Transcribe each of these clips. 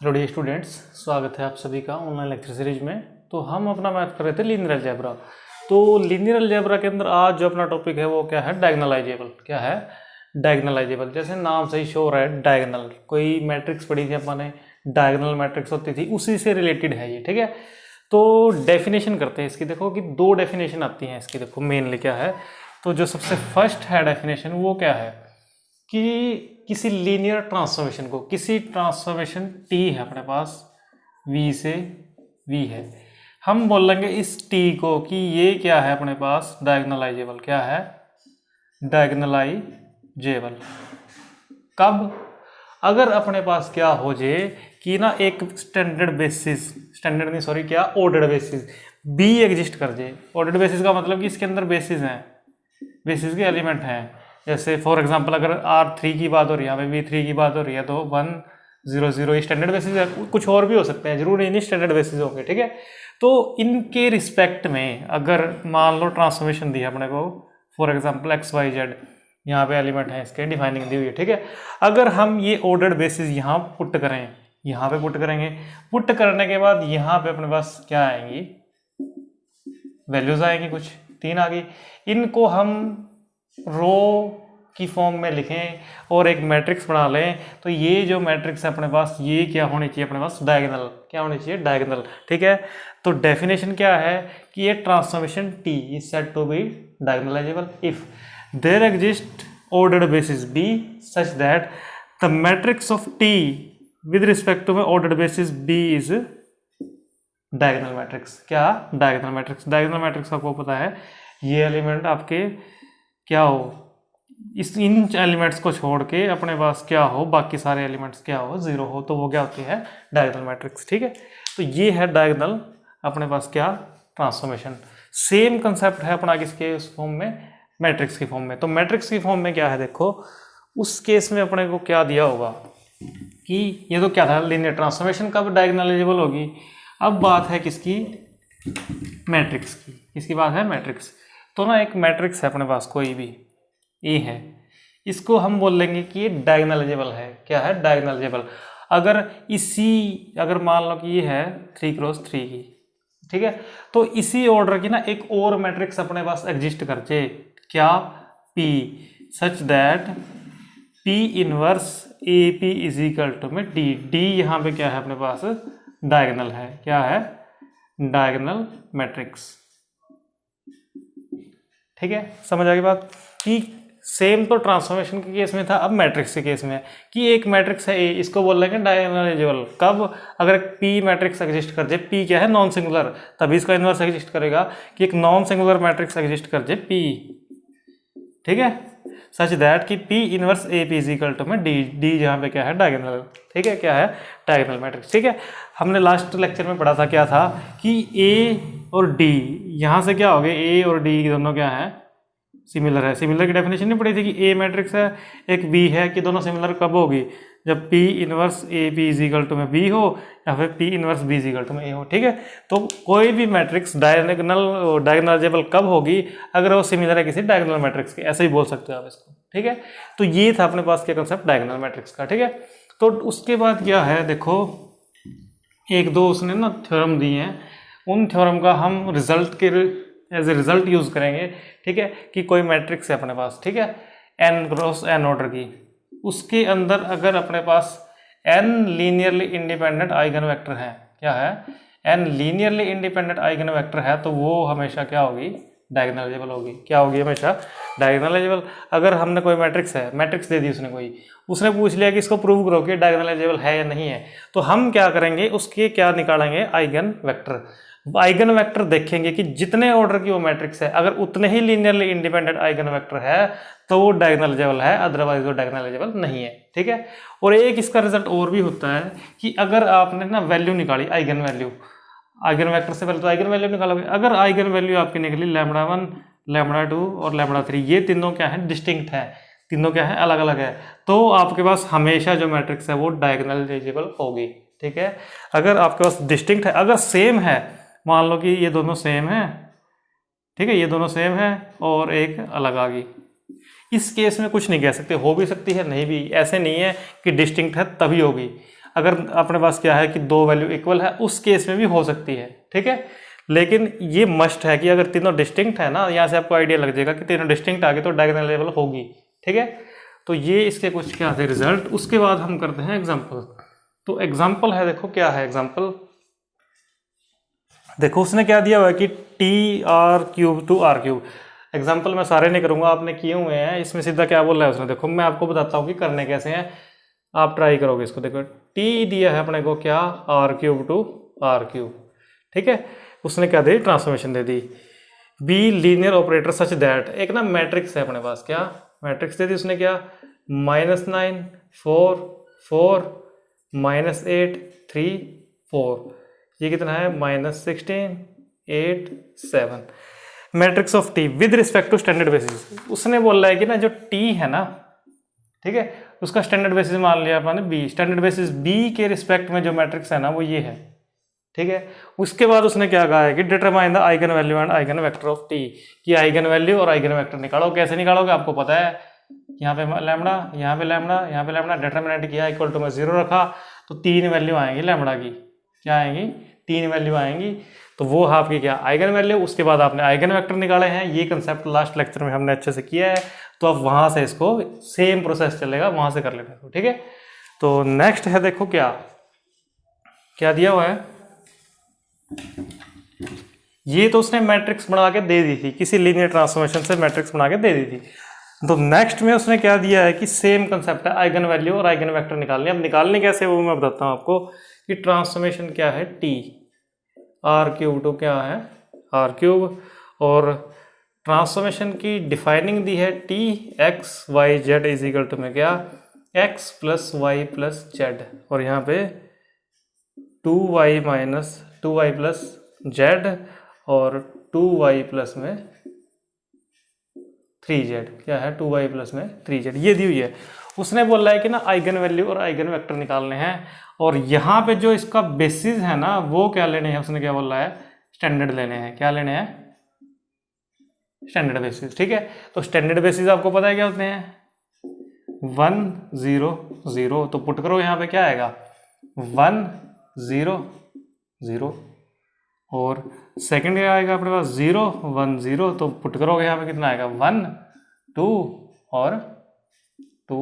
Hello dear students, स्वागत है आप सभी का ऑनलाइन लेक्चर सीरीज में। तो हम अपना मैथ कर रहे थे लीनियर अलजेब्रा। तो लीनियर अलजेब्रा के अंदर आज जो अपना टॉपिक है वो क्या है, डायगोनलाइजेबल। क्या है? डायगोनलाइजेबल। जैसे नाम से ही शो हो रहा है, डायगोनल। कोई मैट्रिक्स पढ़ी थी अपने, डायगोनल मैट्रिक्स होती थी, उसी से रिलेटेड है ये। ठीक है, तो डेफिनेशन करते हैं इसकी। देखो कि दो डेफिनेशन आती हैं इसकी। देखो मेनली क्या है, तो जो सबसे फर्स्ट है डेफिनेशन वो क्या है कि किसी लीनियर ट्रांसफॉर्मेशन को, किसी ट्रांसफॉर्मेशन टी है अपने पास, v से v है, हम बोलेंगे इस t को कि ये क्या है अपने पास, डायगोनलाइजेबल। क्या है? डायगोनलाइजेबल। कब? अगर अपने पास क्या हो जाए कि ना एक स्टैंडर्ड बेसिस, स्टैंडर्ड नहीं सॉरी, क्या ऑर्डर्ड बेसिस b एग्जिस्ट कर जाए। ऑर्डर्ड बेसिस का मतलब कि इसके अंदर बेसिस हैं, बेसिस के एलिमेंट हैं। जैसे फॉर एग्जांपल अगर R3 की बात हो रही है, यहाँ पे V3 की बात हो रही है, तो 1 0 0 स्टैंडर्ड बेसिस है। कुछ और भी हो सकते हैं, जरूर नहीं स्टैंडर्ड बेसिस होंगे। ठीक है, तो इनके रिस्पेक्ट में अगर मान लो ट्रांसफॉर्मेशन दी है अपने को, फॉर एग्जांपल XYZ, यहाँ पे एलिमेंट है इसके, डिफाइनिंग दी हुई है। ठीक है, अगर हम ये ऑर्डर्ड बेसिस यहाँ पुट करें, यहाँ पे पुट करेंगे, पुट करने के बाद यहाँ पे अपने पास क्या आएंगी, वैल्यूज आएंगी, कुछ 3 आ गई। इनको हम रो की फॉर्म में लिखें और एक मैट्रिक्स बना लें, तो ये जो मैट्रिक्स है अपने पास, ये क्या होनी चाहिए अपने पास, डायगोनल। क्या होनी चाहिए? डायगोनल। ठीक है, तो डेफिनेशन क्या है कि ये transformation T is said to be diagonalizable if there exist ordered basis B such that the matrix of T with respect to ordered basis B is diagonal matrix. क्या? Diagonal matrix. डायगोनल मैट्रिक्स आपको पता है, ये element आपके क्या हो, इस इन elements को छोड़ के अपने पास क्या हो, बाकी सारे एलिमेंट्स क्या हो, जीरो हो, तो वो क्या होती है, डायगोनल मैट्रिक्स। ठीक है, तो ये है डायगोनल अपने पास क्या, ट्रांसफॉर्मेशन। सेम कंसेप्ट है अपना किसके उस फॉर्म में, मैट्रिक्स की फॉर्म में। तो मैट्रिक्स की फॉर्म में क्या है, देखो उस केस में अपने को क्या दिया होगा कि ये तो क्या था, लीनियर ट्रांसफॉर्मेशन कब डायगोनलाइजेबल होगी। अब बात है किसकी, मैट्रिक्स की। किसकी बात है? मैट्रिक्स। तो ना एक मैट्रिक्स है अपने पास, कोई भी ए है, इसको हम बोल लेंगे कि ये डायगोनलाइजेबल है। क्या है? डायगोनलाइजेबल। अगर मान लो कि ये है 3x3 की, ठीक है, तो इसी ऑर्डर की ना एक और मैट्रिक्स अपने पास एग्जिस्ट कर जाए, क्या, P, such that P inverse AP is equal to में D। D यहाँ पे क्या है अपने पास, डायगोनल है। क्या है? Diagonal matrix. ठीक है, समझ आ गई बात कि सेम तो ट्रांसफॉर्मेशन के केस में था, अब मैट्रिक्स के केस में है कि एक मैट्रिक्स है A, इसको बोल लेंगे डायगोनलाइजेबल। कब? अगर P मैट्रिक्स एग्जिस्ट कर जाए, P क्या है, नॉन सिंगुलर, तभी इसका इनवर्स एग्जिस्ट करेगा कि एक नॉन सिंगुलर मैट्रिक्स एग्जिस्ट कर जाए P। ठीक है, सच दैट कि P inverse AP is equal to में D जहाँ पे क्या है, डायगोनल। ठीक है, क्या है, डायगोनल मैट्रिक्स। ठीक है, हमने लास्ट लेक्चर में पढ़ा था क्या था कि A और D, यहाँ से क्या हो गए, A और D दोनों क्या है, सिमिलर है। सिमिलर की डेफिनेशन नहीं पड़ी थी कि A मैट्रिक्स है, एक B है, कि दोनों सिमिलर कब होगी, जब P inverse AP is equal to में B हो या फिर P inverse B is equal to में A हो। ठीक है, तो कोई भी मैट्रिक्स डायगोनलाइजेबल कब होगी, अगर वो सिमिलर है किसी डायगोनल मैट्रिक्स के, ऐसे ही बोल सकते हो आप इसको। ठीक है, तो ये था अपने पास क्या कंसेप्ट, डायगोनल मैट्रिक्स का। ठीक है, तो उसके बाद क्या है, देखो एक दो उसने ना थ्योरम दिए हैं, उन थ्योरम का हम रिजल्ट के एज ए रिजल्ट यूज करेंगे। ठीक है, कि कोई मैट्रिक्स है अपने पास, ठीक है, n क्रॉस n ऑर्डर की, उसके अंदर अगर अपने पास n linearly independent eigen vector है, क्या है, n linearly independent eigen vector है, तो वो हमेशा क्या होगी, डायगोनलाइजेबल होगी। क्या होगी? हमेशा डायगोनलाइजेबल। अगर हमने कोई मैट्रिक्स है, मैट्रिक्स दे दी उसने कोई, उसने पूछ लिया कि इसको प्रूव करो कि डायगोनलाइजेबल है या नहीं है, तो हम क्या करेंगे, उसके क्या निकालेंगे, आइगन वेक्टर। आइगन वेक्टर देखेंगे कि जितने ऑर्डर की वो मैट्रिक्स है, अगर उतने ही लीनियरली इंडिपेंडेंट आइगन वेक्टर है तो वो डायगोनलाइजेबल है, अदरवाइज वो डायगोनलाइजेबल नहीं है। ठीक है, और एक इसका रिजल्ट और भी होता है कि अगर आपने ना वैल्यू निकाली, आइगन वैल्यू, आइगन वेक्टर से पहले तो आइगन वैल्यू निकालोगे, अगर आइगन वैल्यू आपकी निकली λ1 λ2 और λ3, ये तीनों क्या है, डिस्टिंक्ट है, तीनों क्या है, अलग अलग है, तो आपके पास हमेशा जो मैट्रिक्स है वो डायगोनलाइजेबल होगी। ठीक है, अगर आपके पास डिस्टिंक्ट है, अगर सेम है, मान लो कि ये दोनों सेम है, ठीक है, ये दोनों सेम है और एक अलग आ गई, इस केस में कुछ नहीं कह सकते, हो भी सकती है नहीं भी, ऐसे नहीं है कि डिस्टिंक्ट है तभी होगी। अगर अपने पास क्या है कि दो वैल्यू इक्वल है उस केस में भी हो सकती है, ठीक है। लेकिन ये मस्ट है कि अगर तीनों डिस्टिंक्ट है ना, यहाँ से आपको आइडिया लग जाएगा कि तीनों डिस्टिंक्ट आ गए तो डायगोनलाइजेबल होगी, ठीक है। तो ये इसके कुछ क्या थे रिजल्ट। उसके बाद हम करते हैं एग्जाम्पल। तो एग्जाम्पल है, देखो क्या है एग्जाम्पल। देखो उसने क्या दिया हुआ है कि T R cube to R cube. Example मैं सारे नहीं करूंगा, आपने किए हुए हैं। इसमें सीधा क्या बोल रहा है उसने, देखो मैं आपको बताता हूँ कि करने कैसे हैं, आप ट्राई करोगे इसको। देखो टी दिया है अपने को क्या, R cube to R cube, ठीक है। उसने क्या दे, ट्रांसफॉर्मेशन दे दी। B linear operator such that, एक ना मैट्रिक्स है अपने पास, क्या मैट्रिक्स दे दी उसने, क्या -9 4 4 -8 3 4, ये कितना है -16 8 7। Matrix of T with respect to standard basis. उसने बोला है कि ना जो टी है ना, ठीक है, उसका स्टैंडर्ड बेसिस मान लिया आपने बी, स्टैंडर्ड बेसिस बी के रिस्पेक्ट में जो मैट्रिक्स है ना वो ये है, ठीक है। उसके बाद उसने क्या कहा है कि determine the eigen value and eigen vector of T, कि आइगन वैल्यू और आइगन वेक्टर निकालो। कैसे निकालोगे, आपको पता है, यहाँ पे लैम्बडा, यहाँ पे लैम्बडा, यहाँ पे लैम्बडा, डिटरमिनेंट किया इक्वल टू में 0 रखा, तो 3 वैल्यू आएंगी लैम्बडा की, क्या आएंगी 3 वैल्यू आएंगी। तो वो आपकी क्या आइगन वैल्यू, उसके बाद आपने आइगन वेक्टर निकाले हैं। ये कंसेप्ट लास्ट लेक्चर में हमने अच्छे से किया है, तो अब वहां से इसको सेम प्रोसेस चलेगा, वहां से कर लेना, ठीक है। तो नेक्स्ट है, देखो क्या क्या दिया हुआ है। ये तो उसने मैट्रिक्स बना के दे दी थी, किसी लीनियर ट्रांसफॉर्मेशन से मैट्रिक्स बना के दे दी थी। तो नेक्स्ट में उसने क्या दिया है कि सेम कंसेप्ट है, आइगन वैल्यू और आइगन वेक्टर निकालने। अब निकालने कैसे वो मैं बताता हूँ आपको, कि ट्रांसफॉर्मेशन क्या है टी, आर क्यूब टू क्या है आर क्यूब, और ट्रांसफॉर्मेशन की डिफाइनिंग दी है T x y z is equal to में क्या x plus y plus z, और यहाँ पे 2y minus 2y plus z और 2y प्लस में 3z, क्या है 2y प्लस में 3z, ये दी हुई है। उसने बोला है कि ना आइगन वैल्यू और आइगन वेक्टर निकालने हैं, और यहाँ पे जो इसका बेसिस है ना वो क्या लेने हैं, उसने क्या बोला है स्टैंडर्ड लेने हैं। क्या लेने हैं, स्टैंडर्ड बेसिस, ठीक है। तो स्टैंडर्ड बेसिस आपको पता है क्या होते हैं, 1 0 0, तो पुट करो यहाँ पे क्या आएगा 1 0 0, और सेकंड क्या आएगा अपने पास 0 1 0, तो पुट करोगे यहाँ पे कितना आएगा 1 2 और 2।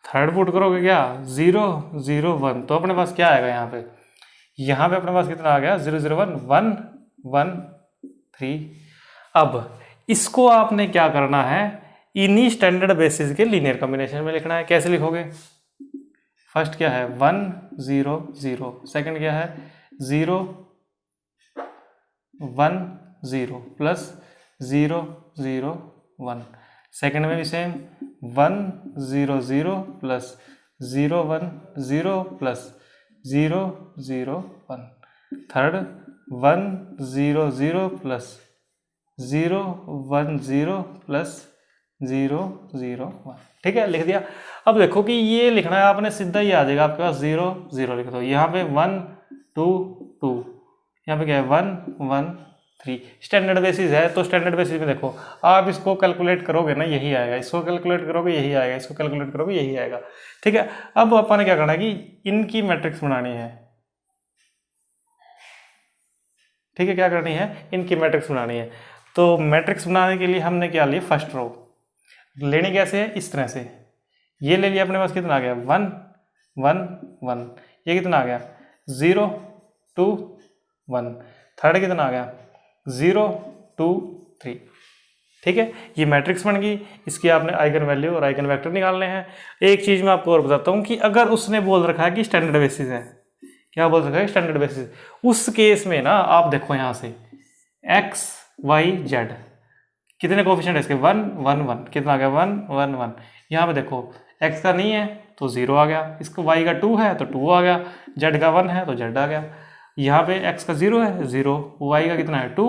थर्ड पुट करोगे क्या 0 0 1, तो अपने पास क्या आएगा यहाँ पे अपने पास कितना आ गया 0 0 1 1 1 3। अब इसको आपने क्या करना है, इन्हीं स्टैंडर्ड बेसिस के लीनियर कॉम्बिनेशन में लिखना है। कैसे लिखोगे, फर्स्ट क्या है 1 0 0, सेकंड क्या है 0 1 0 प्लस 0 0 1, सेकंड में भी same 1 0 0 plus 0 1 0 plus 0 0 1, third 1 0 0 plus 0 1 0 plus 0 0 1, ठीक है, लिख दिया। अब देखो कि ये लिखना है आपने, सीधा ही आ जाएगा आपके पास 0 0 लिख दो, यहाँ पे 1 2 2, यहाँ पे क्या है 1 1 3। स्टैंडर्ड बेसिस है तो स्टैंडर्ड बेसिस में देखो आप इसको कैलकुलेट करोगे ना यही आएगा, इसको कैलकुलेट करोगे यही आएगा, इसको कैलकुलेट करोगे यही आएगा, ठीक है। अब अपन ने क्या करना है कि इनकी मैट्रिक्स बनानी है, ठीक है, क्या करनी है इनकी मैट्रिक्स बनानी है। तो मैट्रिक्स बनाने के लिए हमने क्या लिया, फर्स्ट रो लेनी कैसे है, इस तरह से ये ले लिया अपने पास, कितना आ गया 1 1 1, ये कितना आ गया 0 2 1, थर्ड कितना आ गया 0 2 3, ठीक है। ये मैट्रिक्स बन गई, इसकी आपने आइगन वैल्यू और आइगन वेक्टर निकालने हैं। एक चीज मैं आपको और बताता हूँ कि अगर उसने बोल रखा है कि स्टैंडर्ड बेसिस है, क्या बोल रखा है स्टैंडर्ड बेसिस, उस केस में ना आप देखो यहाँ से एक्स वाई जेड कितने कोफिशिएंट है इसके 1 1 1, कितना आ गया 1 1 1। यहाँ पे देखो x का नहीं है तो 0 आ गया, इसको y का 2 है तो 2 आ गया, z का 1 है तो z आ गया। यहाँ पे x का 0 है 0, y का कितना है 2,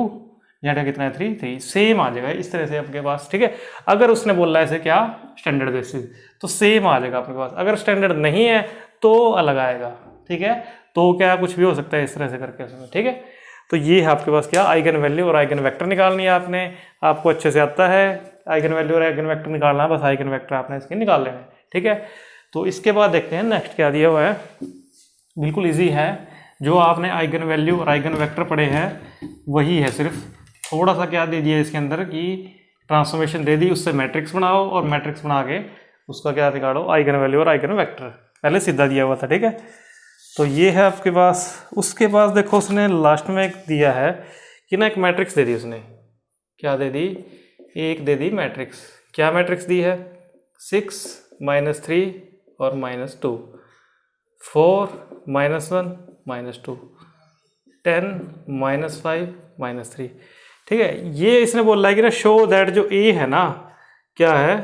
z का कितना है 3 3, सेम आ जाएगा इस तरह से आपके पास, ठीक है। अगर उसने बोला है इसे क्या स्टैंडर्ड बेसिस तो सेम आ जाएगा आपके पास, अगर स्टैंडर्ड नहीं है तो अलग आएगा, ठीक है। तो क्या कुछ भी हो सकता है इस तरह से करके उसमें, ठीक है। तो ये है आपके पास क्या आइगन वैल्यू और आइगन वेक्टर निकालनी है आपने, आपको अच्छे से आता है आइगन वैल्यू और आइगन वेक्टर निकालना, बस आइगन वेक्टर आपने इसके निकाल लेने, ठीक है। तो इसके बाद देखते हैं नेक्स्ट क्या दिया हुआ है। बिल्कुल इजी है, जो आपने आइगन वैल्यू और आइगन वेक्टर पढ़े हैं वही है, सिर्फ थोड़ा सा क्या दे दिया इसके अंदर कि ट्रांसफॉर्मेशन दे दी, उससे मैट्रिक्स बनाओ और मैट्रिक्स बना के उसका क्या निकालो, आइगन वैल्यू और आइगन वेक्टर, पहले सीधा दिया हुआ था। ठीक है, तो ये है आपके पास। उसके पास देखो उसने लास्ट में एक दिया है कि ना एक मैट्रिक्स दे दी उसने, क्या दे दी, एक दे दी मैट्रिक्स। क्या मैट्रिक्स दी है, 6 -3 और -2, 4 -1 -2, 10 -5 -3। ठीक है, ये इसने बोला है कि ना शो दैट जो ए है ना, क्या है,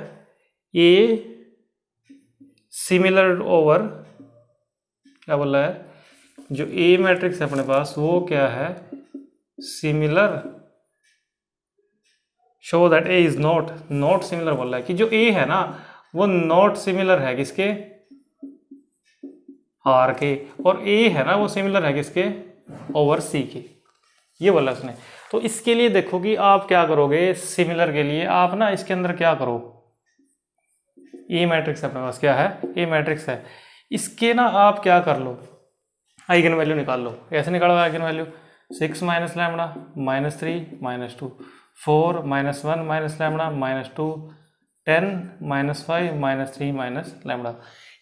ए सिमिलर ओवर, क्या बोल रहा है, जो ए मैट्रिक्स है अपने पास वो क्या है, similar, show that A is not similar बोल रहा है कि जो ए है ना वो नॉट सिमिलर है किसके, आर के, और ए है ना वो सिमिलर है किसके, ओवर सी के, ये बोला उसने। तो इसके लिए देखो कि आप क्या करोगे, सिमिलर के लिए आप ना इसके अंदर क्या करो, ए मैट्रिक्स अपने पास क्या है, ए मैट्रिक्स है, इसके ना आप क्या कर लो, आइगन वैल्यू निकाल लो। ऐसे निकालो आइगन वैल्यू, 6 - λ -3 -2, 4 -1 -λ -2, 10 -5 -3 -λ।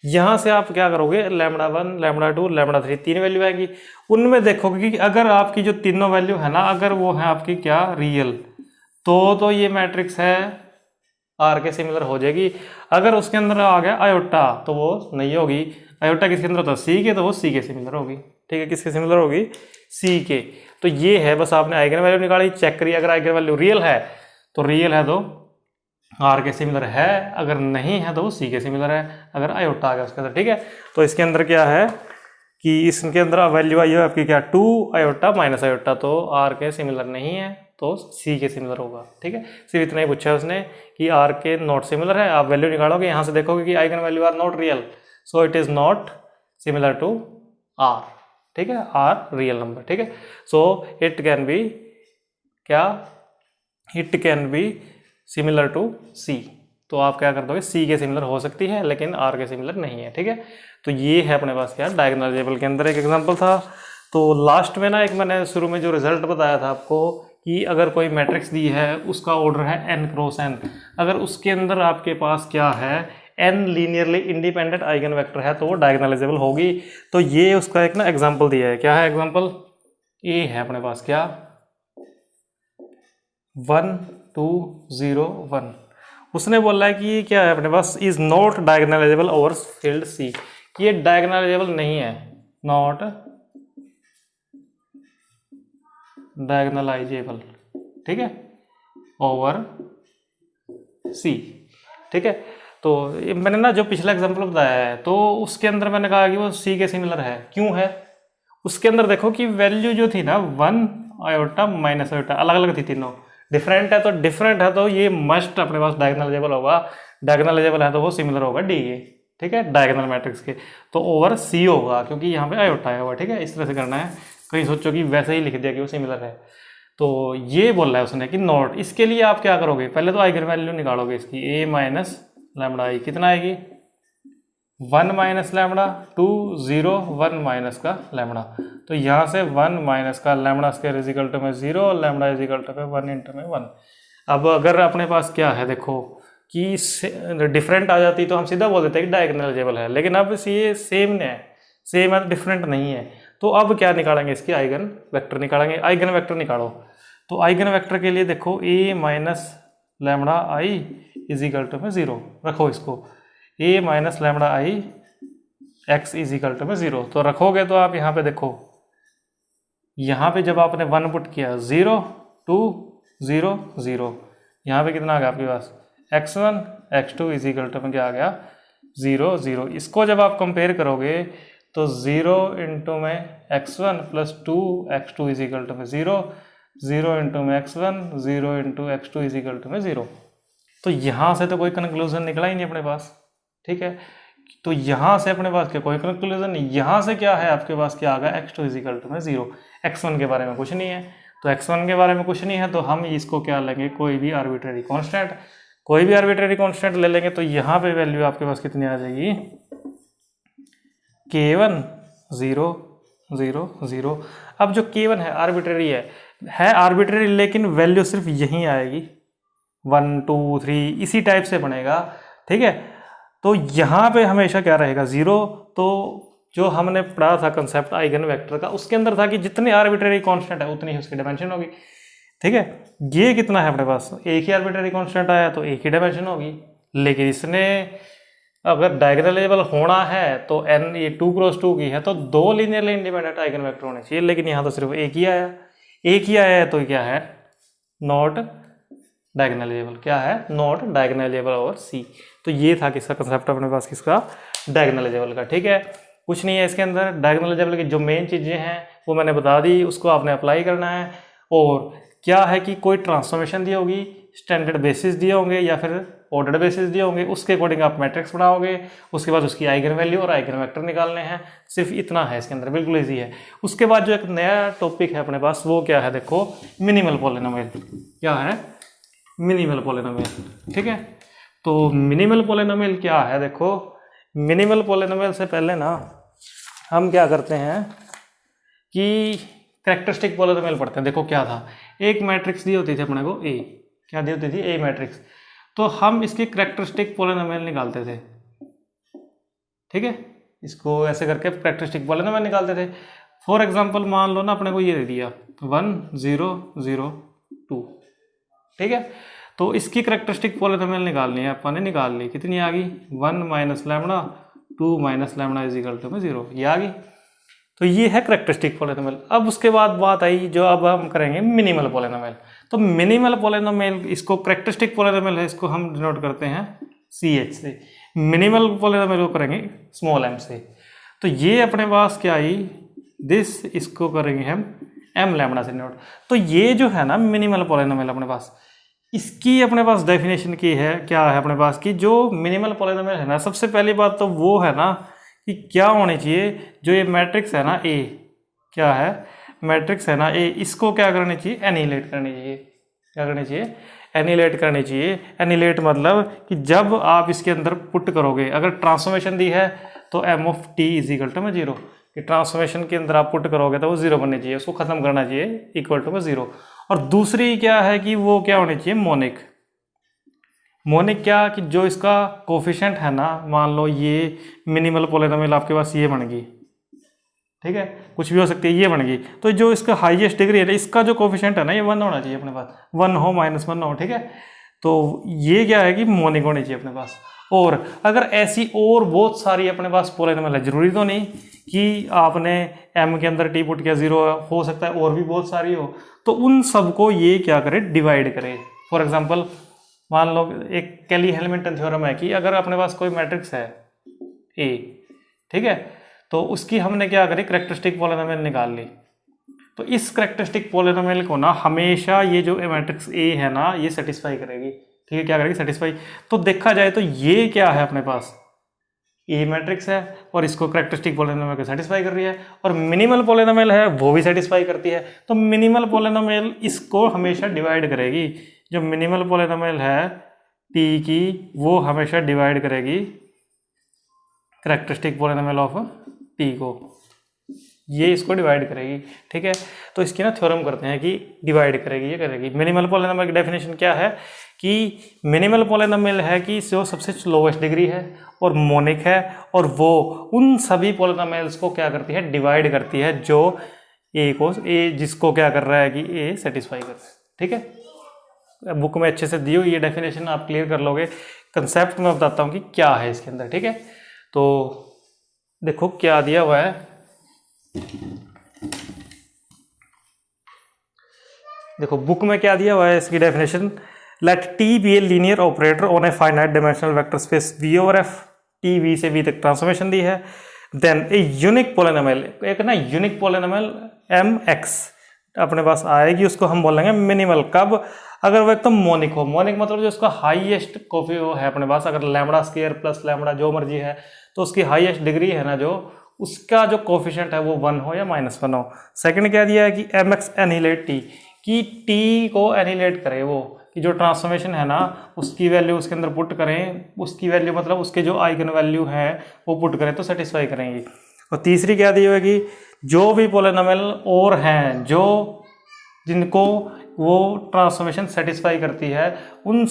यहाँ से आप क्या करोगे, λ1 λ2 λ3 तीन वैल्यू आएंगी, उनमें देखोगे कि अगर आपकी जो तीनों वैल्यू है ना, अगर वो है आपकी क्या, रियल, तो ये मैट्रिक्स है आर के सिमिलर हो जाएगी। अगर उसके अंदर आ गया आयोटा तो वो नहीं होगी। आयोटा किसके अंदर होता है, सी के, तो वो सी के सिमिलर होगी। ठीक है, किसके सिमिलर होगी, सी के। तो ये है, बस आपने आइगन वैल्यू निकाली, चेक करिए, अगर आइगन वैल्यू रियल है तो आर के सिमिलर है, अगर नहीं है तो वो सी के सिमिलर है, अगर आयोटा आ गया उसके अंदर। ठीक है, तो इसके अंदर क्या है कि इसके अंदर वैल्यू आई है आपकी क्या, 2 आयोटा माइनस आयोटा, तो आर के सिमिलर नहीं है तो सी के सिमिलर होगा। ठीक है, सिर्फ इतना ही पूछा है उसने कि आर के नॉट सिमिलर है, आप वैल्यू निकालोगे, यहाँ से देखोगे कि eigen value are not real, so it is not similar to R. ठीक है, आर रियल नंबर। ठीक है, सो इट कैन बी क्या, it can be similar to C. तो आप क्या कर दोगे, सी के सिमिलर हो सकती है लेकिन आर के सिमिलर नहीं है। ठीक है, तो ये है अपने पास क्या, डायगोनलाइजेबल के अंदर एक एग्जांपल था। तो लास्ट में ना एक मैंने शुरू में जो रिजल्ट बताया था आपको कि अगर कोई मैट्रिक्स दी है, उसका ऑर्डर है n क्रॉस n, अगर उसके अंदर आपके पास क्या है, n linearly independent eigen vector है तो वो डायगोनलाइजेबल होगी। तो ये उसका एक ना एग्जांपल दिया है, क्या है एग्जांपल, ए है अपने पास क्या, 1 2 0 1, उसने बोला है कि क्या है अपने पास, is not diagonalizable over field C, कि ये डायगोनलाइजेबल नहीं है, नॉट डायगोनलाइजेबल, ठीक है, ओवर सी। ठीक है, तो मैंने ना जो पिछला एग्जांपल बताया है तो उसके अंदर मैंने कहा कि वो सी के सिमिलर है, क्यों है, उसके अंदर देखो कि वैल्यू जो थी ना 1 आयोटा माइनस आयोटा अलग अलग थी, तीनों डिफरेंट है तो ये मस्ट अपने पास डायगोनलाइजेबल होगा, डायगोनलाइजेबल है तो वो सिमिलर होगा डी के। ठीक है, डायगोनल मैट्रिक्स के, तो ओवर सी होगा क्योंकि यहाँ पे आयोटा आया हुआ। ठीक है, इस तरह से करना है, कहीं सोचो कि वैसे ही लिख दिया कि वो सिमिलर है। तो ये बोल रहा है उसने कि नॉट, इसके लिए आप क्या करोगे, पहले तो आइगन वैल्यू निकालोगे इसकी, ए माइनस लैम्बडा आई कितना आएगी, 1 माइनस लैम्बडा 2 0 1 माइनस का लैम्बडा, तो यहाँ से 1 माइनस का lambda square is equal to में 0, लैम्बडा इज इक्वल टू में 1 इंटू में 1। अब अगर अपने पास क्या है देखो कि डिफरेंट आ जाती तो हम सीधा बोल देते हैं कि डायगोनलाइजेबल है, लेकिन अब ये सेम है, सेम है, डिफरेंट नहीं है। तो अब क्या निकालेंगे, इसकी आइगन वेक्टर निकालेंगे। आइगन वेक्टर निकालो, तो आइगन वेक्टर के लिए देखो a minus lambda I is equal to में 0 रखो इसको, a minus lambda I x is equal to में 0 तो रखोगे। तो आप यहाँ पे देखो, यहाँ पे जब आपने 1 पुट किया 0 2 0 0, यहाँ पे कितना आ गया आपके पास x1 x2 is equal to में क्या आ गया 0 0। इसको जब आप कंपेयर करोगे तो 0 इंटू में x1 plus 2 x2 is equal to में 0, 0 इंटू में x1 0 into x2 is equal to में 0। तो यहाँ से तो कोई कंक्लूजन निकला ही नहीं अपने पास। ठीक है, तो यहाँ से अपने पास क्या कोई कंक्लूजन नहीं, यहाँ से क्या है आपके पास क्या आ गया x2 इज इक्वल टू में 0, x1 के बारे में कुछ नहीं है। तो x1 के बारे में कुछ नहीं है तो हम इसको क्या लेंगे, कोई भी आर्बिट्रेरी कांस्टेंट, कोई भी आर्बिट्रेरी कांस्टेंट ले लेंगे। तो यहाँ पे वैल्यू आपके पास कितनी आ जाएगी, k1 0 0 0। अब जो K1 है आर्बिट्रेरी है आर्बिट्रेरी, लेकिन वैल्यू सिर्फ यहीं आएगी 1 2 3 इसी टाइप से बनेगा, ठीक है। तो यहाँ पे हमेशा क्या रहेगा 0। तो जो हमने पढ़ा था कंसेप्ट आइगन वेक्टर का, उसके अंदर था कि जितने आर्बिट्रेरी कांस्टेंट है उतनी ही उसकी डायमेंशन होगी, ठीक है। ये कितना है अपने पास, एक ही आर्बिट्रेरी कांस्टेंट आया तो एक ही डायमेंशन होगी। लेकिन इसने अगर डायगोनल एलिमेंट होना है तो n ये 2 क्रॉस 2 की है तो 2 लीनियरली इंडिपेंडेंट आइगन वेक्टर होने चाहिए, लेकिन यहाँ तो सिर्फ एक ही आया है, तो क्या है नॉट डायगोनल एलिमेंट, क्या है not diagonal element over C। तो ये था किसका कंसेप्ट अपने पास, किसका डायगोनल एलिमेंट का, ठीक है। कुछ नहीं है इसके अंदर, डायगोनल एलिमेंट की जो मेन चीज़ें हैं वो मैंने बता दी, उसको आपने अप्लाई करना है। और क्या है कि कोई ट्रांसफॉर्मेशन दी होगी, स्टैंडर्ड बेसिस दिए होंगे या फिर ऑर्डर्ड बेसिस दिए होंगे, उसके अकॉर्डिंग आप मैट्रिक्स बनाओगे, उसके बाद उसकी आइगन वैल्यू और आइगन वेक्टर निकालने हैं। सिर्फ इतना है इसके अंदर, बिल्कुल ईजी है। उसके बाद जो एक नया टॉपिक है अपने पास वो क्या है, देखो मिनिमल पॉलिनोमियल। क्या है मिनिमल पॉलिनोमियल, ठीक है। तो मिनिमल पॉलिनोमियल क्या है, देखो मिनिमल पॉलिनोमियल से पहले ना हम क्या करते हैं कि कैरेक्टरिस्टिक पॉलिनोमियल पढ़ते हैं। देखो क्या था, एक मैट्रिक्स दी होती थी अपने को ए, क्या दी होती थी ए मैट्रिक्स, तो हम इसकी कैरेक्टरिस्टिक पॉलिनोमियल निकालते थे, ठीक है। इसको ऐसे करके कैरेक्टरिस्टिक पॉलिनोमियल निकालते थे। फॉर एग्जांपल मान लो ना अपने को ये दे दिया 1 0 0 2, ठीक है। तो इसकी कैरेक्टरिस्टिक पॉलिनोमियल निकालनी है, अपन ने निकाल ली, कितनी आ गई 1 minus lambda 2 minus lambda is equal to 0, ये आ गई। तो ये है कैरेक्टरिस्टिक पॉलिनोमियल। अब उसके बाद बात आई जो अब हम करेंगे मिनिमल पॉलिनोमियल। तो मिनिमल पॉलिनोमियल, इसको कैरेक्टरिस्टिक पॉलिनोमियल है, इसको हम डिनोट करते हैं CH से। मिनिमल पॉलिनोमियल को करेंगे स्मॉल m से। तो ये अपने पास क्या आई दिस, इसको करेंगे हम m लैम्बडा से डिनोट। तो ये जो है ना मिनिमल पॉलिनोमियल अपने पास, इसकी अपने पास डेफिनेशन की है, क्या है अपने पास की जो मिनिमल पॉलिनोमियल है ना, सबसे पहली बात तो वो है ना कि क्या होने चाहिए, जो ये मैट्रिक्स है ना A, क्या है मैट्रिक्स है ना A, इसको क्या करनी चाहिए एनिलेट करनी चाहिए। क्या करनी चाहिए एनिलेट करनी चाहिए। एनिलेट मतलब कि जब आप इसके अंदर पुट करोगे, अगर ट्रांसफॉर्मेशन दी है तो m of t is equal to 0, कि ट्रांसफॉर्मेशन के अंदर आप पुट करोगे तो वो 0 बननी चाहिए, उसको खत्म करना चाहिए इक्वल टू 0। और दूसरी क्या है कि वो क्या होनी चाहिए मोनिक। मोनिक क्या कि जो इसका कोफिशिएंट है ना, मान लो ये मिनिमल पॉलिनोमियल आपके पास ये बन गई, ठीक है, कुछ भी हो सकती है, ये बन गई। तो जो इसका हाईएस्ट डिग्री है, इसका जो कोफिशिएंट है ना ये 1 होना चाहिए अपने पास, 1 हो -1 हो, ठीक है। तो ये क्या है कि मोनिक होनी चाहिए अपने पास। और अगर ऐसी और बहुत सारी अपने पास पॉलिनोमियल है, जरूरी तो नहीं कि आपने m के अंदर t पुट किया 0 हो सकता है और भी बहुत सारी हो, तो उन सबको ये क्या करे डिवाइड करे। फॉर एग्जाम्पल मान लो एक कैली-हैमिल्टन थ्योरम है कि अगर अपने पास कोई मैट्रिक्स है A, ठीक है, तो उसकी हमने क्या करी कैरेक्टरिस्टिक पॉलिनोमियल निकाल ली। तो इस कैरेक्टरिस्टिक पॉलिनोमियल को ना हमेशा ये जो मैट्रिक्स A है ना ये सेटिस्फाई करेगी, ठीक है, क्या करेगी सेटिस्फाई। तो देखा जाए तो ये क्या है अपने पास A मैट्रिक्स है और इसको कैरेक्टरिस्टिक पॉलिनोमियल को सेटिस्फाई कर रही है, और मिनिमल पॉलिनोमियल है वो भी सेटिस्फाई करती है। तो मिनिमल पॉलिनोमियल इसको हमेशा डिवाइड करेगी, जो मिनिमल पॉलिनोमियल है t की वो हमेशा डिवाइड करेगी कैरेक्टरिस्टिक पॉलिनोमियल ऑफ t को, ये इसको डिवाइड करेगी, ठीक है। तो इसकी ना थ्योरम करते हैं कि डिवाइड करेगी, ये करेगी। मिनिमल पॉलिनोमियल की डेफिनेशन क्या है कि मिनिमल पॉलिनोमियल है कि जो सबसे लोवेस्ट डिग्री है और मोनिक है, और वो उन सभी पॉलिनोमियल्स को क्या करती है डिवाइड करती है जो a जिसको क्या कर रहा है कि a सेटिस्फाई कर रहा है, ठीक है। बुक में अच्छे से दी हुई ये डेफिनेशन आप क्लियर कर लोगे। कंसेप्ट में बताता हूँ कि क्या है इसके अंदर, ठीक है। तो देखो क्या दिया हुआ है, देखो बुक में क्या दिया हुआ है इसकी definition. Let T be a linear operator on a finite dimensional vector space V over F, T V से वी तक ट्रांसफॉर्मेशन दी है। देन ए यूनिक पॉलिनोमियल, एक ना यूनिक पॉलिनोमियल एम एक्स अपने पास आएगी, उसको हम बोलेंगे मिनिमल। कब? अगर वो एकदम मोनिक हो। मोनिक मतलब जो उसका हाईएस्ट कॉफी वो है अपने पास, अगर लैम्बडा स्क्वायर प्लस लैम्बडा जो मर्जी है, तो उसकी हाईएस्ट डिग्री है ना जो उसका जो कोफिशिएंट है वो 1 हो या -1 हो। सेकंड क्या दिया है कि एम एक्स एनिलेट टी, कि टी को एनिलेट करे, वो कि जो ट्रांसफॉर्मेशन है ना उसकी वैल्यू उसके अंदर पुट करें, उसकी वैल्यू मतलब उसके जो आइगन वैल्यू है वो पुट करें तो सेटिस्फाई करेंगी। और तीसरी क्या दी होगी, जो भी पॉलिनोमियल और हैं जो जिनको वो ट्रांसफॉर्मेशन सेटिस्फाई करती है उन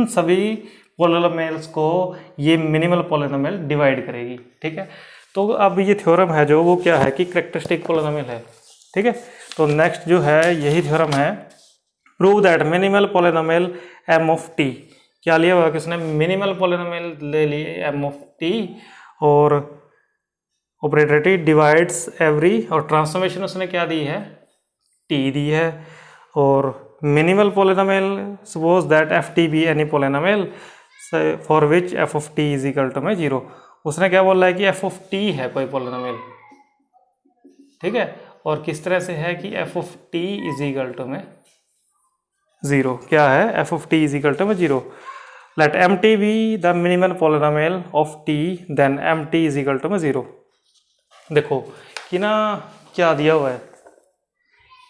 सभी पॉलिनोमियल्स को ये मिनिमल पॉलिनोमियल डिवाइड करेगी। ठीक है, तो अब ये थ्योरम है जो वो क्या है कि कैरेक्टरिस्टिक पॉलिनोमियल है। ठीक है, तो नेक्स्ट जो है यही थ्योरम है, prove that minimal polynomial M of T. क्या लिया हुआ कि उसने मिनिमल पॉलिनोमियल ले लिए एम ऑफ टी और ऑपरेटर टी डिवाइड्स एवरी, और ट्रांसफॉर्मेशन उसने क्या दी है, टी दी है। और minimal polynomial suppose that F T be any polynomial for which F of T is equal to में 0। उसने क्या बोला है कि एफ ऑफ टी है कोई पॉलिनोमियल। ठीक है, और किस तरह से है कि F of T is equal to में 0। क्या है, F of T is equal to में 0। Let M T be the minimal polynomial of T then M T is equal to में 0। देखो कि ना क्या दिया हुआ है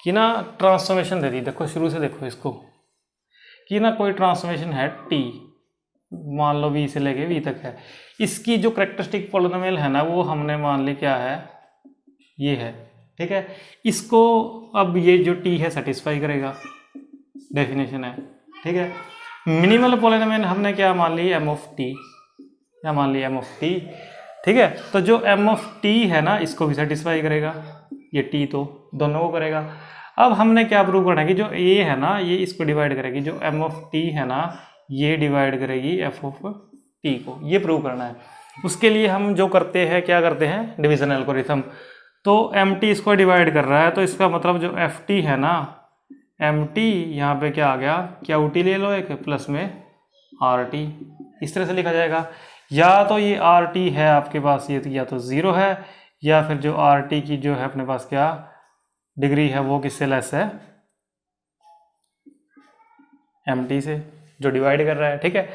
कि ना ट्रांसफॉर्मेशन दे दी। देखो शुरू से देखो इसको कि ना कोई ट्रांसफॉर्मेशन है टी, मान लो v से लेके v तक है। इसकी जो कैरेक्टरिस्टिक पॉलिनोमियल है ना वो हमने मान ली क्या है, ये है। ठीक है, इसको अब ये जो t है सेटिस्फाई करेगा, डेफिनेशन है। ठीक है, मिनिमल पॉलिनोमियल हमने क्या मान ली, m ऑफ t, क्या मान ली, m ऑफ t। ठीक है, तो जो m ऑफ t है ना इसको भी सेटिस्फाई करेगा, ये t तो दोनों को करेगा। अब हमने क्या प्रूव करना है कि जो a है ना ये इसको डिवाइड करेगी, जो m ऑफ t है ना ये डिवाइड करेगी f ऑफ t को, ये प्रूव करना है। उसके लिए हम जो करते हैं, क्या करते हैं, डिवीजन एल्गोरिथम। तो mt इसको डिवाइड कर रहा है तो इसका मतलब जो ft है ना, mt यहाँ पे क्या आ गया, qt ले लो एक प्लस में rt, इस तरह से लिखा जाएगा। या तो ये rt है आपके पास, ये या तो 0 है, या फिर जो rt की जो है अपने पास क्या डिग्री है वो किससे लेस है, mt से, जो डिवाइड कर रहा है। ठीक है,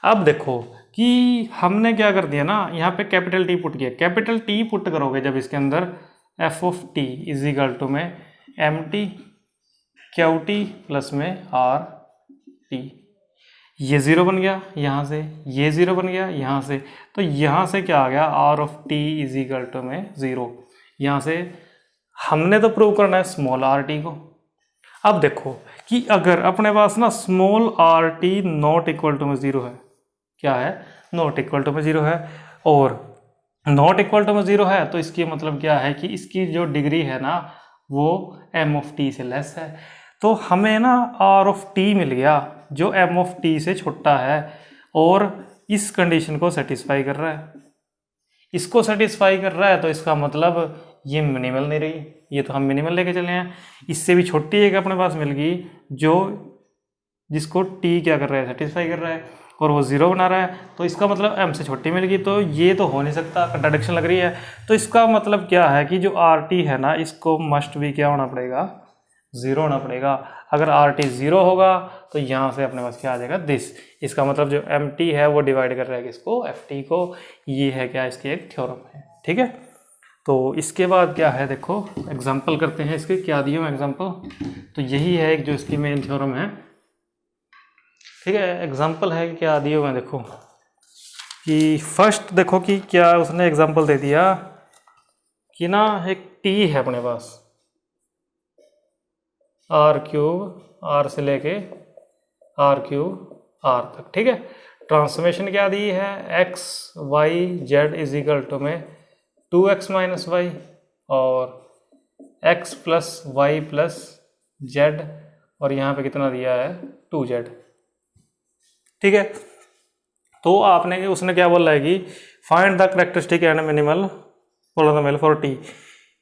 अब देखो कि हमने क्या कर दिया ना, यहाँ पे कैपिटल T पुट किया। कैपिटल T पुट करोगे जब इसके अंदर f of t is equal to में mt qt प्लस में rt, ये 0 बन गया यहाँ से, ये 0 बन गया यहाँ से, तो यहाँ से क्या आ गया, r of t is equal to में 0। यहाँ से हमने तो प्रूव करना है स्मॉल rt को। अब देखो कि अगर अपने पास ना small rt not equal to में 0 है, क्या है, नॉट इक्वल टू में 0 है, और नॉट इक्वल टू में 0 है तो इसकी मतलब क्या है कि इसकी जो डिग्री है ना वो m ऑफ t से लेस है। तो हमें ना r ऑफ t मिल गया जो m ऑफ t से छोटा है और इस कंडीशन को सेटिस्फाई कर रहा है। इसको सेटिस्फाई कर रहा है तो इसका मतलब ये मिनिमल नहीं रही, ये तो हम मिनिमल लेके चले हैं। इससे भी छोटी एक अपने पास मिल गई जो जिसको t क्या कर रहा है, सेटिस्फाई कर रहा है, और वो 0 बना रहा है, तो इसका मतलब m से छोटी मिल गई। तो ये तो हो नहीं सकता, कंट्राडिक्शन लग रही है। तो इसका मतलब क्या है कि जो rt है ना इसको मस्ट भी क्या होना पड़ेगा, 0 होना पड़ेगा। अगर rt 0 होगा तो यहाँ से अपने पास क्या आ जाएगा, दिस। इसका मतलब जो mt है वो डिवाइड कर रहा है किसको, ft को। ये है क्या, इसकी एक थ्योरम है। ठीक है, तो इसके बाद क्या है, देखो एग्जाम्पल करते हैं इसके, क्या दिए हुए एग्जाम्पल। तो यही है एक जो इसकी मेन थ्योरम है। ठीक है, एग्जाम्पल है कि क्या दिए हुए हैं, देखो कि फर्स्ट देखो कि क्या उसने एग्जाम्पल दे दिया कि ना एक t है अपने पास, r क्यूब, r से लेके r क्यूब r तक। ठीक है, ट्रांसफॉर्मेशन क्या दी है, x y z is equal to में 2x माइनस वाई और x plus y plus z, और यहाँ पे कितना दिया है 2z। ठीक है, तो आपने उसने क्या बोला है कि find the characteristic and minimal polynomial for t।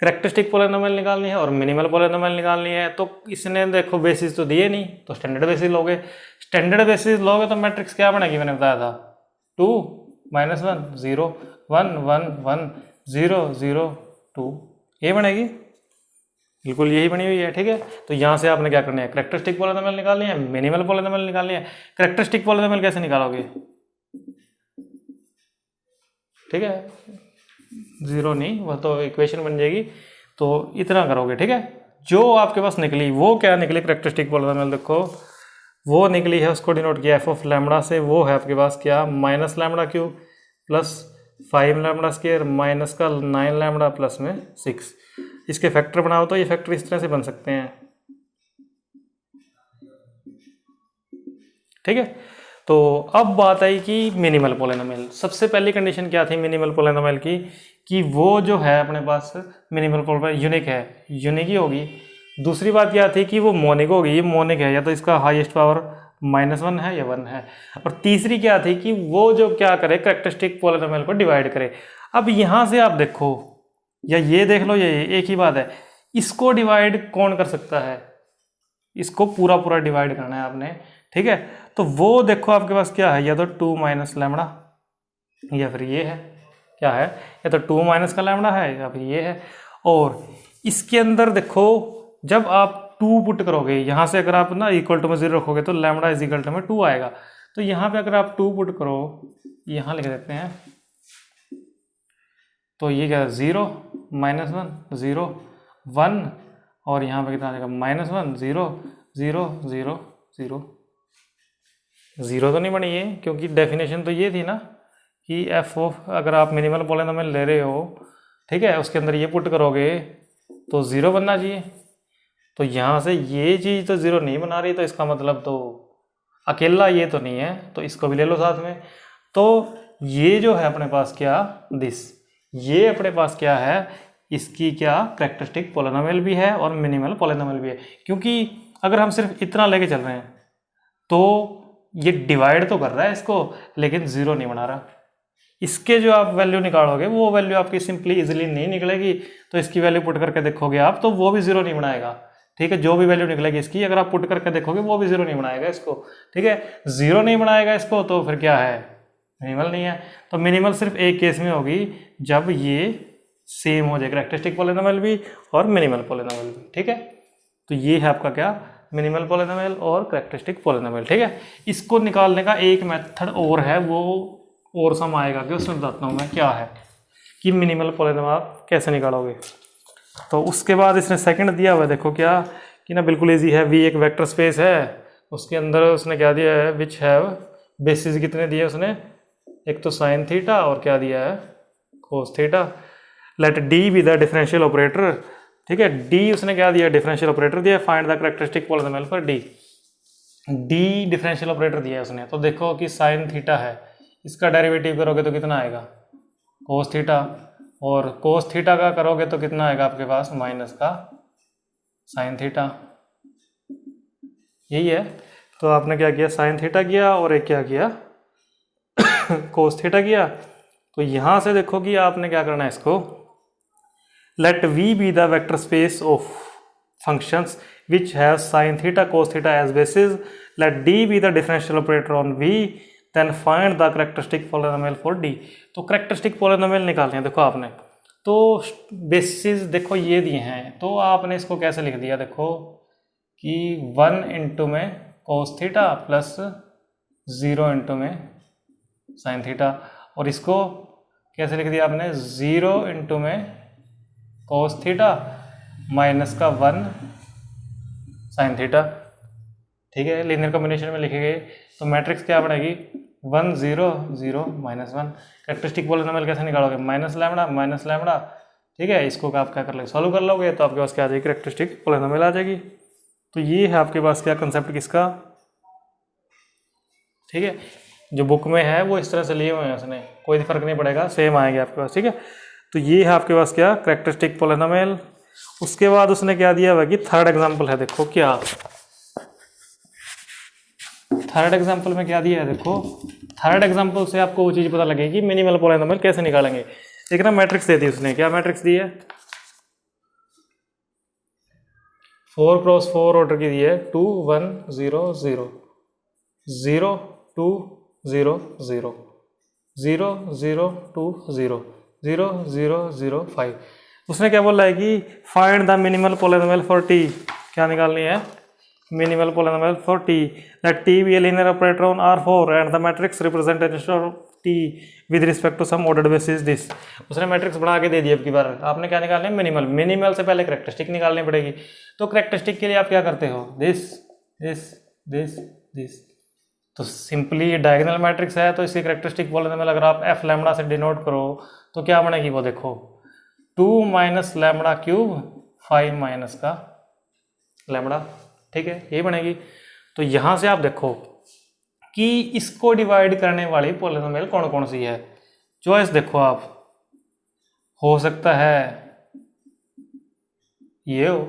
Characteristic polynomial निकालनी है और मिनिमल पॉलिनोमियल निकालनी है। तो इसने देखो बेसिस तो दिए नहीं, तो स्टैंडर्ड बेसिस लोगे। स्टैंडर्ड बेसिस लोगे तो मैट्रिक्स क्या बनेगी, मैंने बताया था 2 -1 0 1 1 1 0 0 2, ये बनेगी, बिल्कुल यही बनी हुई है। ठीक है, तो यहाँ से आपने क्या करना है, कैरेक्टरिस्टिक पॉलिनोमियल निकालनी है, मिनिमल पॉलिनोमियल निकालनी है। कैरेक्टरिस्टिक पॉलिनोमियल कैसे निकालोगे, ठीक है, 0 नहीं, वह तो इक्वेशन बन जाएगी। तो इतना करोगे। ठीक है, जो आपके पास निकली वो क्या निकली, कैरेक्टरिस्टिक पॉलिनोमियल देखो वो निकली है, उसको डिनोट किया एफ ऑफ लैम्बडा से। वो है आपके पास क्या, minus lambda cube plus 5 lambda square minus का 9 लैम्बडा प्लस में 6। इसके फैक्टर बनाओ तो ये फैक्टर इस तरह से बन सकते हैं, ठीक है। तो अब बात आई कि मिनिमल पॉलिनोमियल। सबसे पहली कंडीशन क्या थी मिनिमल पॉलिनोमियल की, कि वो जो है अपने पास मिनिमल पॉलिनोमियल यूनिक है, यूनिक ही होगी। दूसरी बात क्या थी कि वो मोनिक होगी, ये मोनिक है, या तो इसका हाईएस्ट पावर -1 है या 1 है। और तीसरी क्या थी कि वो जो क्या करे कैरेक्टरिस्टिक पॉलिनोमियल को डिवाइड करे। अब यहाँ से आप देखो या ये देख लो, ये एक ही बात है, इसको डिवाइड कौन कर सकता है, इसको पूरा पूरा डिवाइड करना है आपने, ठीक है। तो वो देखो आपके पास क्या है, या तो 2 माइनस लैम्बडा, या फिर ये है क्या है, या तो 2 माइनस का लैम्बडा है या फिर ये है। और इसके अंदर देखो जब आप 2 पुट करोगे यहाँ से, अगर आप ना इक्वल टू में 0 रखोगे तो लैम्बडा इज इक्वल टू में 2 आएगा। तो यहाँ पे अगर आप 2 पुट करो, यहाँ लिख देते हैं, तो ये क्या 0 -1 0 1, और यहाँ पे कितना आ जाएगा -1 0 0 0 0 0 तो नहीं बनी ये, क्योंकि डेफिनेशन तो ये थी ना कि एफ ऑफ, अगर आप मिनिमल पॉलिनोमियल ले रहे हो, ठीक है, उसके अंदर ये पुट करोगे तो 0 बनना चाहिए। तो यहाँ से ये चीज़ तो 0 नहीं बना रही, तो इसका मतलब तो अकेला ये तो नहीं है, तो इसको भी ले लो साथ में। तो ये जो है अपने पास क्या दिस, ये अपने पास क्या है, इसकी क्या कैरेक्टरिस्टिक पॉलिनोमियल भी है और मिनिमल पॉलिनोमियल भी है। क्योंकि अगर हम सिर्फ इतना लेके चल रहे हैं तो ये डिवाइड तो कर रहा है इसको, लेकिन 0 नहीं बना रहा। इसके जो आप वैल्यू निकालोगे वो वैल्यू आपकी सिंपली इजीली नहीं निकलेगी, तो इसकी वैल्यू पुट करके देखोगे आप तो वो भी 0 नहीं बनाएगा, ठीक है। जो भी वैल्यू निकलेगी इसकी अगर आप पुट करके देखोगे वो भी 0 नहीं बनाएगा इसको, ठीक है। 0 नहीं बनाएगा इसको तो फिर क्या है, मिनिमल नहीं है। तो मिनिमल सिर्फ एक केस में होगी, जब ये सेम हो जाए कैरेक्टरिस्टिक पॉलिनोमियल भी और मिनिमल पॉलिनोमियल भी, ठीक है। तो ये है आपका क्या मिनिमल पॉलिनोमियल और कैरेक्टरिस्टिक पॉलिनोमियल, ठीक है। इसको निकालने का एक मेथड और है, वो और सम आएगा कि उसमें बताता हूँ मैं क्या है कि मिनिमल पॉलिनोमियल आप कैसे निकालोगे। तो उसके बाद इसने सेकंड दिया हुआ है, देखो क्या कि ना बिल्कुल इजी है। वी एक वेक्टर स्पेस है, उसके अंदर उसने क्या दिया है, विच हैव बेसिस कितने दिए उसने, एक तो साइन थीटा और क्या दिया है cos theta. Let D be the differential operator, ठीक है। डी उसने क्या दिया, डिफरेंशियल ऑपरेटर दिया। Find the characteristic polynomial for D, D differential operator दिया है उसने। तो देखो कि साइन थीटा है, इसका डेरिवेटिव करोगे तो कितना आएगा कोस थीटा, और कोस थीटा का करोगे तो कितना आएगा आपके पास माइनस का साइन थीटा, यही है। तो आपने क्या किया, साइन थीटा किया और एक क्या किया कोस थीटा किया। तो यहाँ से देखो कि आपने क्या करना है इसको, let V be the vector space of functions which have sine theta cos theta as basis, let D be the differential operator on V, then find the characteristic polynomial for D. तो characteristic polynomial निकालने हैं, देखो आपने तो basis देखो ये दिए हैं, तो आपने इसको कैसे लिख दिया, देखो कि 1 इंटू में कोस थीटा प्लस 0 इंटू में साइन थीटा, और इसको कैसे लिख दिया आपने 0 इंटू में कोस थीटा माइनस का 1 साइन थीटा, ठीक है। लीनियर कॉम्बिनेशन में लिखे गए तो मैट्रिक्स क्या बनेगी 1 0 0 -1। कैरेक्टरिस्टिक पॉलिनोमियल कैसे निकालोगे, माइनस लैम्बडा, ठीक है। इसको आप क्या कर लोगे, सॉल्व कर लोगे तो आपके पास क्या आ जाएगी, कैरेक्टरिस्टिक पॉलिनोमियल आ जाएगी। तो ये है आपके पास क्या कंसेप्ट किसका, ठीक है। जो बुक में है वो इस तरह से लिए हुए हैं उसने, कोई फर्क नहीं पड़ेगा, सेम आएंगे आपके पास, ठीक है। तो ये है आपके पास क्या कैरेक्टरिस्टिक पॉलिनोमियल। उसके बाद उसने क्या दिया हुआ कि थर्ड एग्जांपल है, देखो क्या थर्ड एग्जांपल में क्या दिया है, देखो थर्ड एग्जांपल से आपको वो चीज़ पता लगेगी मिनिमल पॉलिनोमियल कैसे निकालेंगे। एक ना मैट्रिक्स दे दी उसने, क्या मैट्रिक्स दी है 4x4 ऑर्डर की दी है, 2 1 0 0 0 2 0 0 0 0 2 0 0 0 0 5। उसने क्या बोला है कि find the minimal polynomial for T, क्या निकालनी है minimal polynomial for T, that T be a linear operator on R4 and the matrix representation of T with respect to some ordered basis this. उसने matrix बना के दे दिया, अब की बार आपने क्या निकालना है मिनिमल, मिनिमल से पहले कैरेक्टरिस्टिक निकालनी पड़ेगी। तो कैरेक्टरिस्टिक के लिए आप क्या करते हो, दिस दिस दिस दिस, तो सिंपली डायगोनल मैट्रिक्स है, तो इसकी करेक्टरिस्टिक पॉलिनोमियल अगर आप एफ लैम्बडा से डिनोट करो तो क्या बनेगी वो देखो, 2 माइनस लैम्बडा क्यूब 5 माइनस का लैम्बडा, ठीक है, ये बनेगी। तो यहाँ से आप देखो कि इसको डिवाइड करने वाली पॉलिनोमियल कौन कौन सी है। चॉइस देखो आप, हो सकता है ये हो,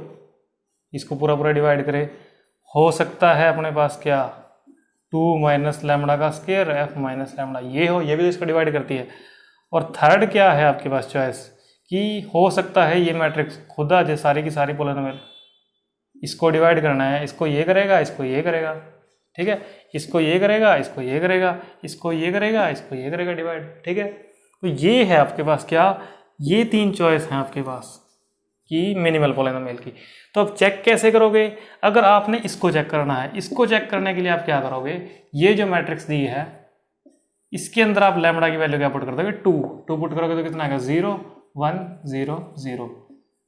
इसको पूरा पूरा डिवाइड करे, हो सकता है अपने पास क्या 2 माइनस लैम्बडा का स्क्वायर एफ माइनस लैम्बडा, ये हो, ये भी तो इसको डिवाइड करती है। और थर्ड क्या है आपके पास चॉइस कि हो सकता है ये मैट्रिक्स खुदा जो सारी की सारी पॉलिनोमियल, इसको डिवाइड करना है, इसको ये करेगा, इसको ये करेगा, ठीक है, इसको ये करेगा, इसको ये करेगा, इसको ये करेगा, इसको ये करेगा डिवाइड, ठीक है। तो ये है आपके पास क्या, ये 3 चॉइस हैं आपके पास कि मिनिमल पॉलिनोमियल की। तो अब चेक कैसे करोगे, अगर आपने इसको चेक करना है, इसको चेक करने के लिए आप क्या करोगे, ये जो मैट्रिक्स दी है इसके अंदर आप लैम्बडा की वैल्यू क्या पुट कर दोगे, 2 पुट करोगे तो कितना आएगा 0 1 0 0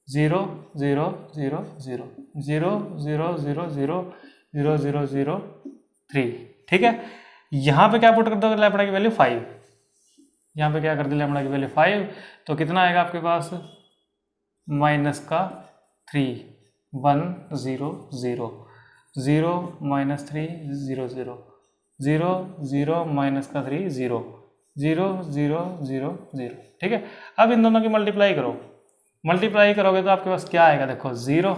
0 0 0 0 0 0 0 0 0 0 0 3, ठीक है। यहाँ पे क्या पुट कर दोगे लैम्बडा की वैल्यू 5, यहाँ पे क्या कर दी लैम्बडा की वैल्यू 5, तो कितना आएगा आपके पास माइनस का 3 1 0 0 0 माइनस 3 0 0 0 0 माइनस का 3 0 0 0 0 0, ठीक है। अब इन दोनों की मल्टीप्लाई करो, मल्टीप्लाई करोगे तो आपके पास क्या आएगा देखो 0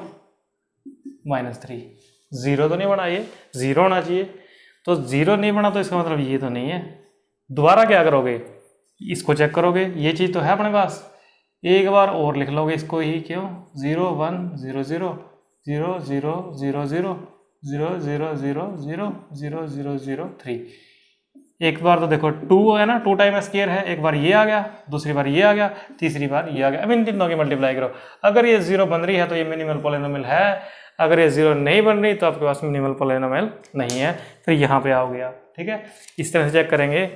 माइनस 3, 0 तो नहीं बना, ये 0 होना चाहिए, तो 0 नहीं बना तो इसका मतलब ये तो नहीं है। दोबारा क्या करोगे, इसको चेक करोगे, ये चीज़ तो है अपने पास, एक बार और लिख लोगे इसको ही, क्यों 0 1 0 0 0 0 0 0 0 0 0 0 0 0 0 3, एक बार तो देखो 2 है ना, 2 टाइम स्क्वायर है, एक बार ये आ गया, दूसरी बार ये आ गया, तीसरी बार ये आ गया। अब इन तीनों की मल्टीप्लाई करो, अगर ये 0 बन रही है तो ये मिनिमल पॉलिनोमियल है, अगर ये 0 नहीं बन रही तो आपके पास मिनिमल पॉलिनोमियल नहीं है, फिर यहाँ पे आओगे आप, ठीक है। इस तरह से चेक करेंगे।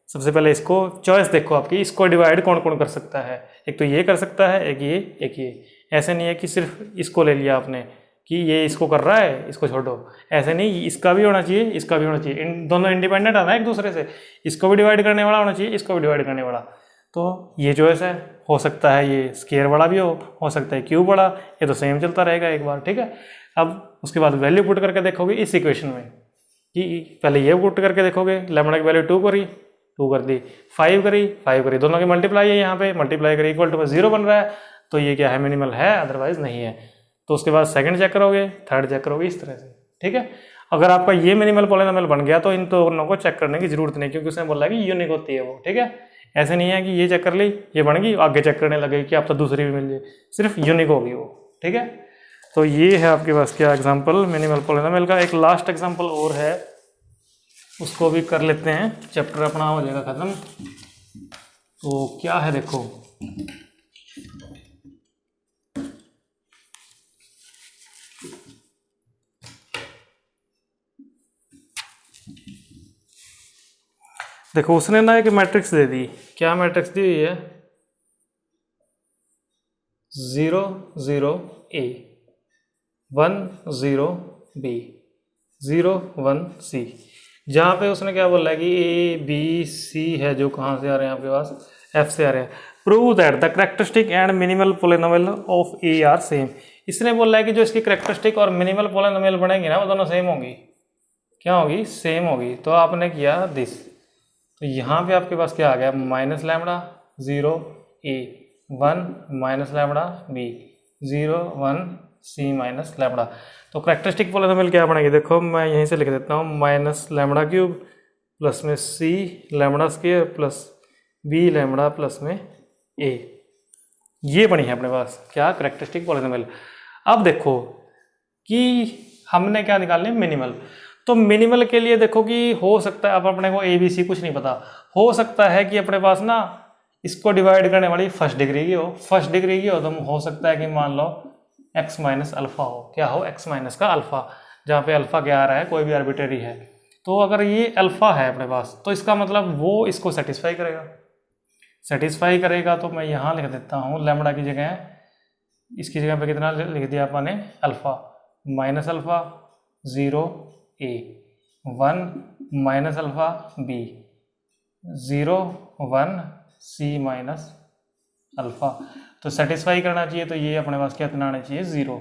सबसे पहले इसको चॉइस देखो आपकी, इसको डिवाइड कौन कौन कर सकता है, एक तो ये कर सकता है, एक ये, एक ये। ऐसे नहीं है कि सिर्फ इसको ले लिया आपने कि ये इसको कर रहा है इसको छोड़ो, ऐसे नहीं, इसका भी होना चाहिए, इसका भी होना चाहिए, इन दोनों इंडिपेंडेंट आना है एक दूसरे से, इसको भी डिवाइड करने वाला होना चाहिए, इसको भी डिवाइड करने वाला। तो ये चॉइस है, हो सकता है ये स्क्वायर बड़ा भी हो सकता है क्यूब बड़ा, ये तो सेम चलता रहेगा एक बार, ठीक है। अब उसके बाद वैल्यू पुट करके देखोगे इस इक्वेशन में, कि पहले ये पुट करके देखोगे, लैम्बडा की वैल्यू 2 करी, 2 कर दी, 5 करी, 5 करी, दोनों की मल्टीप्लाई है, यहाँ पे मल्टीप्लाई करी इक्वल टू 0 बन रहा है, तो ये क्या है मिनिमल है, अदरवाइज नहीं है। तो उसके बाद सेकंड चेक करोगे, थर्ड चेक करोगे, इस तरह से, ठीक है। अगर आपका ये मिनिमल पॉलिनोमियल बन गया तो इन दोनों को चेक करने की जरूरत नहीं, क्योंकि उसने बोला कि यूनिक होती है वो, ठीक है। ऐसे नहीं है कि ये चेक कर ली, ये बन गई, आगे चेक करने लगे कि आप तो दूसरी भी मिल जाए, सिर्फ यूनिक होगी वो, ठीक है। तो ये है आपके पास क्या एग्जाम्पल मिनिमल पॉलिनोमियल का। एक लास्ट एग्जाम्पल और है, उसको भी कर लेते हैं, चैप्टर अपना हो जाएगा खत्म। तो क्या है देखो, देखो उसने ना एक मैट्रिक्स दे दी, क्या मैट्रिक्स दी हुई है 0 0 A 1 0 B 0 1 C, जहाँ पे उसने क्या बोला है कि A B C है जो कहाँ से आ रहे हैं आपके पास F से आ रहे हैं। Prove that the characteristic and minimal polynomial of A are same. इसने बोला है कि जो इसकी करेक्टरिस्टिक और मिनिमल पॉलिनोमियल बनेंगी ना वो दोनों सेम होंगी, क्या होगी, सेम होगी। तो आपने किया दिस, तो यहाँ पे आपके पास क्या आ गया minus lambda 0 A 1 minus lambda B 0 1 C minus lambda. तो करेक्टरिस्टिक पॉलिनोमियल क्या बनेगी, देखो मैं यहीं से लिख देता हूँ, माइनस लैम्बडा क्यूब प्लस में C lambda square plus B lambda plus में A, ये बनी है अपने पास क्या करेक्टरिस्टिक पॉलिनोमियल। अब देखो कि हमने क्या निकालने मिनिमल, तो मिनिमल के लिए देखो कि हो सकता है, अब अपने को ABC कुछ नहीं पता, हो सकता है कि अपने पास ना इसको डिवाइड करने वाली फर्स्ट डिग्री की हो, फर्स्ट डिग्री की हो तो हो सकता है कि मान लो x माइनस अल्फा हो, क्या हो x माइनस का अल्फा, जहाँ पे अल्फा क्या आ रहा है कोई भी आर्बिट्रेरी है। तो अगर ये अल्फा है अपने पास तो इसका मतलब वो इसको सेटिस्फाई करेगा, सेटिस्फाई करेगा। तो मैं यहाँ लिख देता हूँ लैम्बडा की जगह, इसकी जगह पे कितना लिख दिया अपने alpha, minus alpha 0 A 1 minus alpha B, 0 1 C minus alpha. तो सेटिस्फाई करना चाहिए, तो ये अपने पास कितना आना चाहिए 0।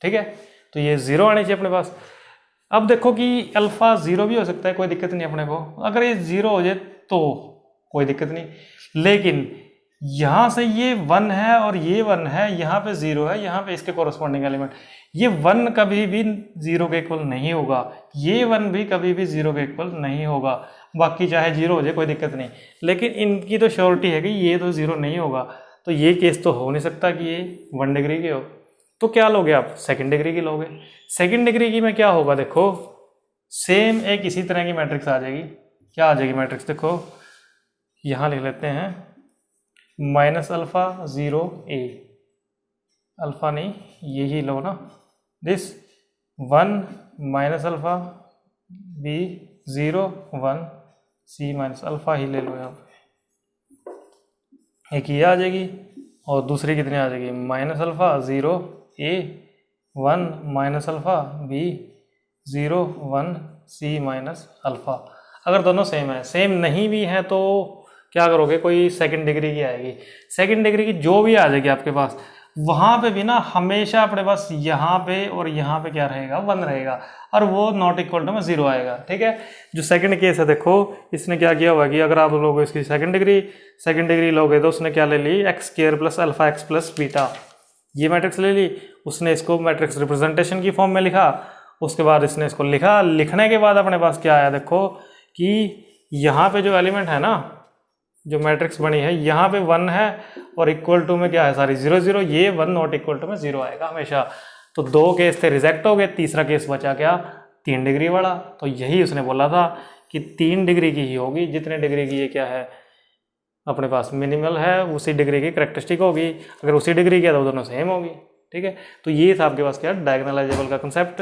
ठीक है, तो ये 0 आने चाहिए अपने पास। अब देखो कि अल्फा 0 भी हो सकता है, कोई दिक्कत नहीं अपने को, अगर ये 0 हो जाए तो कोई दिक्कत नहीं, लेकिन यहां से ये 1 है और ये 1 है, यहाँ पे 0 है, यहाँ पे इसके कोरस्पॉन्डिंग एलिमेंट, ये 1 कभी भी 0 के इक्वल नहीं होगा, ये 1 भी कभी भी 0 के इक्वल नहीं होगा। बाकी चाहे 0 हो जाए कोई दिक्कत नहीं, लेकिन इनकी तो श्योरिटी है कि ये तो 0 नहीं होगा। तो ये केस तो हो नहीं सकता कि ये 1 डिग्री के हो। तो क्या लोगे आप, सेकंड डिग्री की लोगे। सेकंड डिग्री की में क्या होगा, देखो सेम एक इसी तरह की मैट्रिक्स आ जाएगी। क्या आ जाएगी मैट्रिक्स, देखो यहाँ लिख लेते हैं माइनस अल्फा 0 ए, अल्फा नहीं यही लो ना, this 1 minus alpha B 0 1 C minus alpha ही ले लो यहाँ पे। एक ये आ जाएगी और दूसरी कितनी आ जाएगी, माइनस अल्फा 0 ए 1 minus alpha B 0 1 C minus alpha. अगर दोनों सेम है, सेम नहीं भी है तो क्या करोगे, कोई सेकंड डिग्री की आएगी, सेकंड डिग्री की जो भी आ जाएगी आपके पास, वहां पे भी ना हमेशा अपने पास यहाँ पे और यहाँ पे क्या रहेगा, 1 रहेगा, और वो नॉट इक्वल टू में 0 आएगा। ठीक है, जो सेकंड केस है देखो इसने क्या किया हुआ कि अगर आप लोग इसकी सेकंड डिग्री लोगे तो उसने क्या ले ली, X square plus alpha X plus beta, ये मैट्रिक्स ले ली, उसने इसको मैट्रिक्स रिप्रेजेंटेशन की फॉर्म में लिखा, उसके बाद इसने इसको लिखा, लिखने के बाद अपने पास क्या आया, देखो कि यहाँ पे जो एलिमेंट है ना, जो मैट्रिक्स बनी है यहाँ पे 1 है और इक्वल टू में क्या है सारी 0 0, ये 1 नॉट इक्वल टू में 0 आएगा हमेशा। तो 2 केस थे रिजेक्ट हो गए, तीसरा केस बचा क्या, 3 डिग्री वाला। तो यही उसने बोला था कि 3 डिग्री की ही होगी, जितने डिग्री की ये क्या है अपने पास मिनिमल है, उसी डिग्री की करेक्टरिस्टिक होगी, अगर उसी डिग्री की है तो दोनों सेम होगी। ठीक है, तो ये था आपके पास क्या, डायगोनलाइजेबल का कंसेप्ट।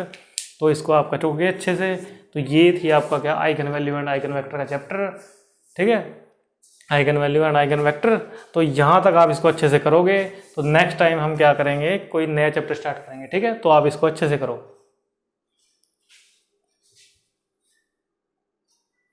तो इसको आप कटोगे अच्छे से। तो ये थी आपका क्या, eigen value and eigen vector का चैप्टर। ठीक है, eigen value and eigen vector. तो यहाँ तक आप इसको अच्छे से करोगे तो नेक्स्ट टाइम हम क्या करेंगे, कोई नया चैप्टर स्टार्ट करेंगे। ठीक है, तो आप इसको अच्छे से करो।